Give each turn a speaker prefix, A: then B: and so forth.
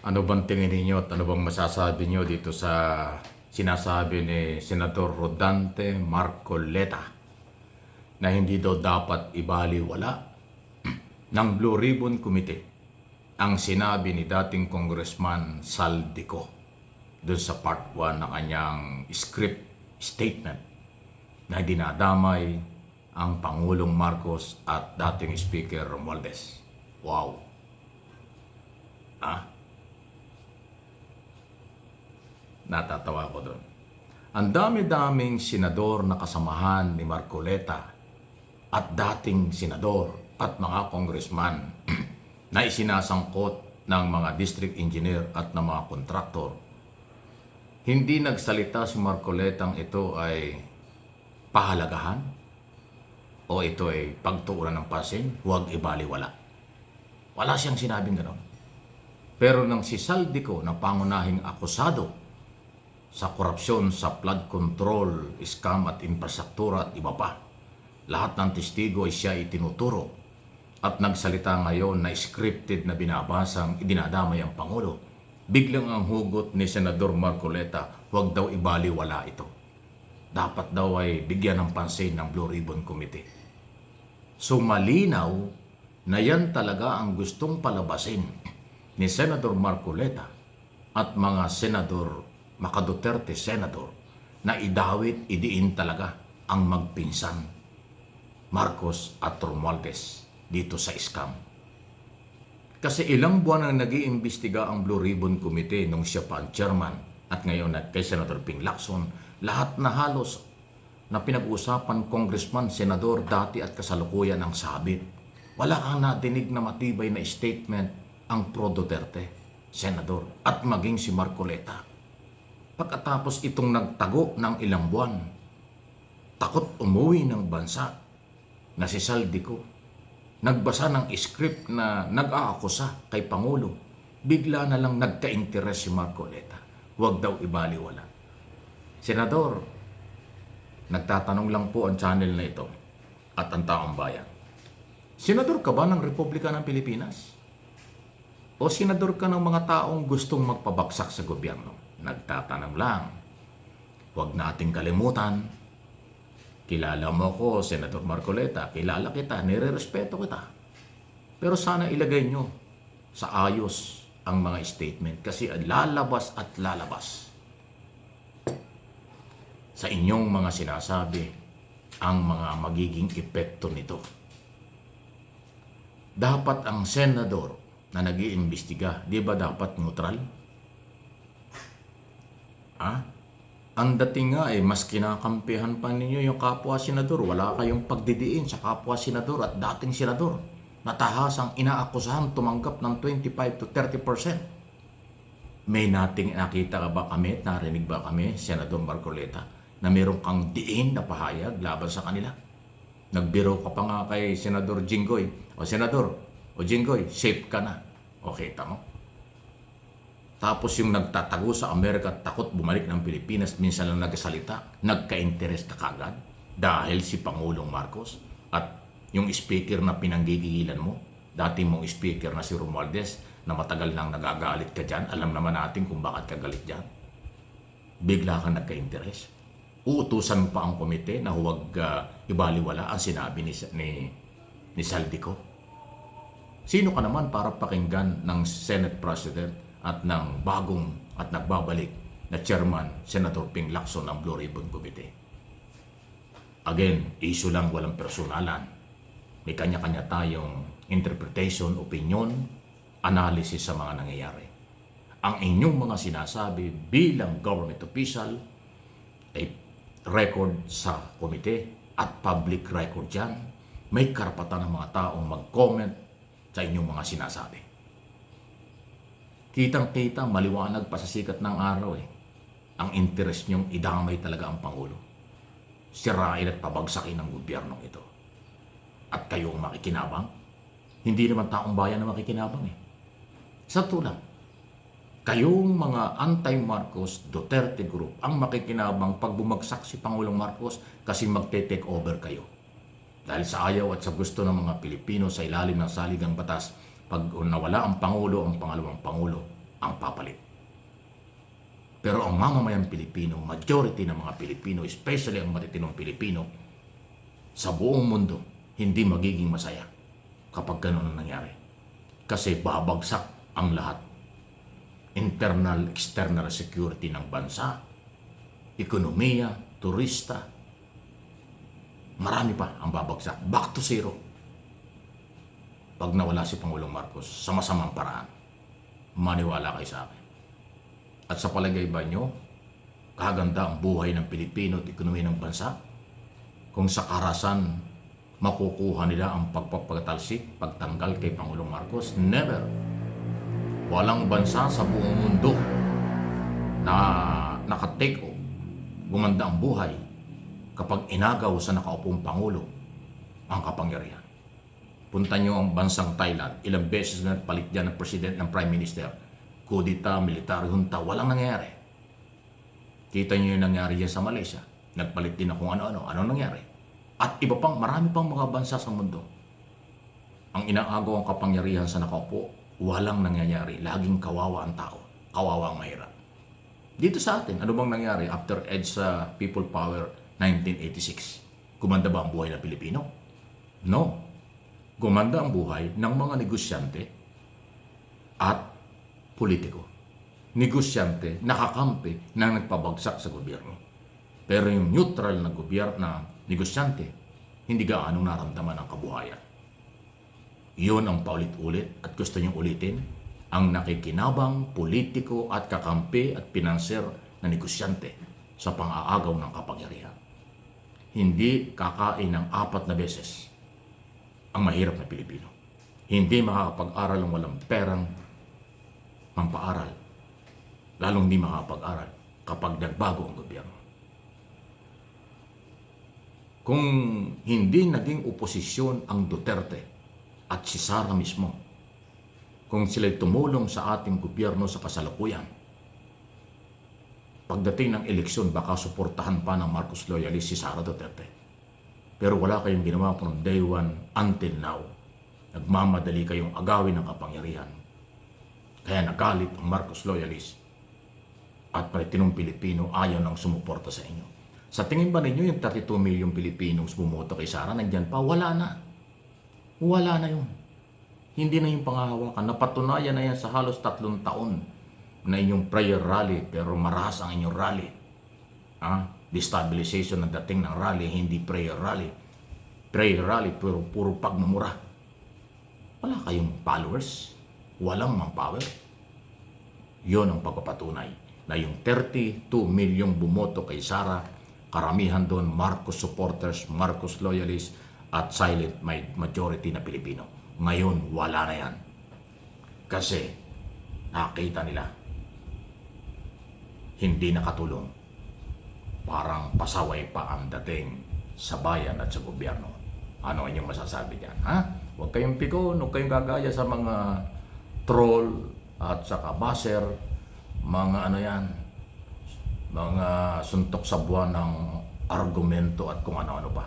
A: Ano bang tingin ninyo at ano bang masasabi nyo dito sa sinasabi ni Senador Rodante Marcoleta na hindi daw dapat ibaliwala ng Blue Ribbon Committee ang sinabi ni dating Congressman Saldico doon sa part 1 ng kanyang script statement na dinadamay ang Pangulong Marcos at dating Speaker Romualdez. Wow! Ah? Natatawa ko doon. Ang dami-daming senador na kasamahan ni Marcoleta at dating senador at mga congressman na isinasangkot ng mga district engineer at ng mga kontraktor. Hindi nagsalita si Marcoletang ito ay pahalagahan o ito ay pagtuunan ng pansin, huwag ibaliwala. Wala siyang sinabing gano'n. Pero nang si Saldico na pangunahing akusado sa korupsyon, sa flood control, scam at infrastruktura at iba pa, lahat ng testigo ay siya itinuturo at nagsalita ngayon na scripted na binabasang idinadamay ang Pangulo. Biglang ang hugot ni Senador Marcoleta, huwag daw ibaliwala ito. Dapat daw ay bigyan ng pansin ng Blue Ribbon Committee. So malinaw na yan talaga ang gustong palabasin ni Senador Marcoleta at mga senador, Maka Duterte senador, na idawit, idiin talaga ang magpinsan Marcos at Romualdez dito sa scam. Kasi ilang buwan ang nag-iimbestiga ang Blue Ribbon Committee nung siya pa ang chairman at ngayon at kay Senator Ping Lacson, lahat na halos na pinag-uusapan congressman, senador, dati at kasalukuyan ang sabit. Wala kang nadinig na matibay na statement ang pro Duterte senador at maging si Marcoleta. Pagkatapos itong nagtago ng ilang buwan, takot umuwi ng bansa na si Saldico, nagbasa ng script na nag-aakusa kay Pangulo, bigla na lang nagka-interes si Marcoleta. Huwag daw ibaliwala. Senador, nagtatanong lang po ang channel na ito at ang taong bayan. Senador ka ba ng Republika ng Pilipinas? O senador ka ng mga taong gustong magpabagsak sa gobyerno? Nagtatanong lang. Huwag nating kalimutan. Kilala mo ko, Senator Marcoleta. Kilala kita, nire-respeto kita. Pero sana ilagay nyo sa ayos ang mga statement kasi lalabas at lalabas sa inyong mga sinasabi ang mga magiging epekto nito. Dapat ang senador na nag-iimbestiga, di ba dapat neutral? Ang dating nga mas kinakampihan pa ninyo yung kapwa senador. Wala kayong pagdidiin sa kapwa senador at dating senador. Natahasang inaakusahan tumanggap ng 25 to 30%. May nating nakita ka ba kami, narinig ba kami, Senador Marcoleta, na meron kang diin na pahayag laban sa kanila? Nagbiro ka pa nga kay Senador Jinggoy. O Senador, o Jinggoy, safe ka na. Okay, tamo. Tapos yung nagtatago sa Amerika at takot bumalik ng Pilipinas, minsan lang nagsalita, nagka-interest ka kagad dahil si Pangulong Marcos at yung speaker na pinanggigilan mo, dati mong speaker na si Romualdez na matagal nang nagagalit ka dyan, alam naman natin kung bakit ka galit dyan. Bigla kang nagka-interest. Uutusan pa ang komite na huwag ibaliwala ang sinabi ni Saldico. Sino ka naman para pakinggan ng Senate President at ng bagong at nagbabalik na chairman, Senator Ping Lacson ng Blue Ribbon Committee? Again, issue lang, walang personalan. May kanya-kanya tayong interpretation, opinion, analysis sa mga nangyayari. Ang inyong mga sinasabi bilang government official ay record sa komite at public record yan. May karapatan ng mga taong mag-comment sa inyong mga sinasabi. Kitang-kita, maliwanag pa sa sikat ng araw ang interest niyong idamay talaga ang Pangulo. Sirain at pabagsakin ang gobyernong ito. At kayo ang makikinabang? Hindi naman taong bayan na makikinabang Sa tulang, kayong mga anti-Marcos Duterte group ang makikinabang pag bumagsak si Pangulong Marcos kasi magte-take over kayo. Dahil sa ayaw at sa gusto ng mga Pilipino sa ilalim ng saligang batas, pag nawala ang Pangulo, ang pangalawang Pangulo, ang papalit. Pero ang mamamayang Pilipino, majority ng mga Pilipino, especially ang matitinong Pilipino, sa buong mundo, hindi magiging masaya kapag ganun ang nangyari. Kasi babagsak ang lahat. Internal, external security ng bansa, ekonomiya, turista, marami pa ang babagsak. Back to zero. Pag nawala si Pangulong Marcos sa masamang paraan, maniwala kayo sa akin. At sa palagay ba nyo, kaganda ang buhay ng Pilipino at ekonomiya ng bansa? Kung sa karasan, makukuha nila ang pagpapatalsik, pagtanggal kay Pangulong Marcos? Never. Walang bansa sa buong mundo na nakatake o gumanda ang buhay kapag inagaw sa nakaupong Pangulo ang kapangyarihan. Punta nyo ang bansang Thailand, ilang beses na palit dyan ng President ng Prime Minister, kudita, military junta, walang nangyari. Kita nyo yung nangyari dyan sa Malaysia, nagpalit din na kung ano-ano, ano nangyari. At iba pang, marami pang mga bansa sa mundo. Ang inaagaw ang kapangyarihan sa nakaupo, walang nangyayari, laging kawawa ang tao, kawawa ang mahirap. Dito sa atin, ano bang nangyari after EDSA People Power 1986? Gumanda ba ang buhay ng Pilipino? No. Gumanda ang buhay ng mga negosyante at politiko. Negosyante, nakakampi na nagpabagsak sa gobyerno. Pero yung neutral na gobyerno na negosyante, hindi gaano naramdaman ang kabuhayan. Iyon ang paulit-ulit at gusto niyong ulitin, ang nakikinabang, politiko at kakampi at pinanser na negosyante sa pang-aagaw ng kapangyarihan. Hindi kakain ng 4 na beses ang mahirap na Pilipino. Hindi makakapag-aral ang walang perang pampaaral. Lalong hindi makakapag-aral kapag nagbago ang gobyerno. Kung hindi naging oposisyon ang Duterte at si Sara mismo, kung sila'y tumulong sa ating gobyerno sa kasalukuyan, pagdating ng eleksyon, baka suportahan pa ng Marcos loyalist si Sara Duterte. Pero wala kayong ginawa from day one until now. Nagmamadali kayong agawin ng kapangyarihan. Kaya nagalit ang Marcos loyalist at maritinong Pilipino ayaw nang sumuporta sa inyo. Sa tingin ba ninyo yung 32 million Pilipinos bumoto kay Sara, nandyan pa? Wala na. Wala na yun. Hindi na yung pangahawakan. Napatunayan na yan sa halos 3 taon na inyong prayer rally, pero marahas ang inyong rally. Destabilization ng dating ng rally, hindi prayer rally. Prayer rally, pero puro pagmumura. Wala kayong followers. Walang manpower. Yun ang pagpapatunay na yung 32 million bumoto kay Sara, karamihan doon Marcos supporters, Marcos loyalists, at silent majority na Pilipino. Ngayon, wala na yan. Kasi nakita nila hindi nakatulong. Parang pasaway pa ang dating sa bayan at sa gobyerno. Ano ang inyong masasabi dyan? Huwag kayong pikon, huwag kayong gagaya sa mga troll at saka baser, mga mga suntok sa buwan ng argumento at kung ano-ano pa.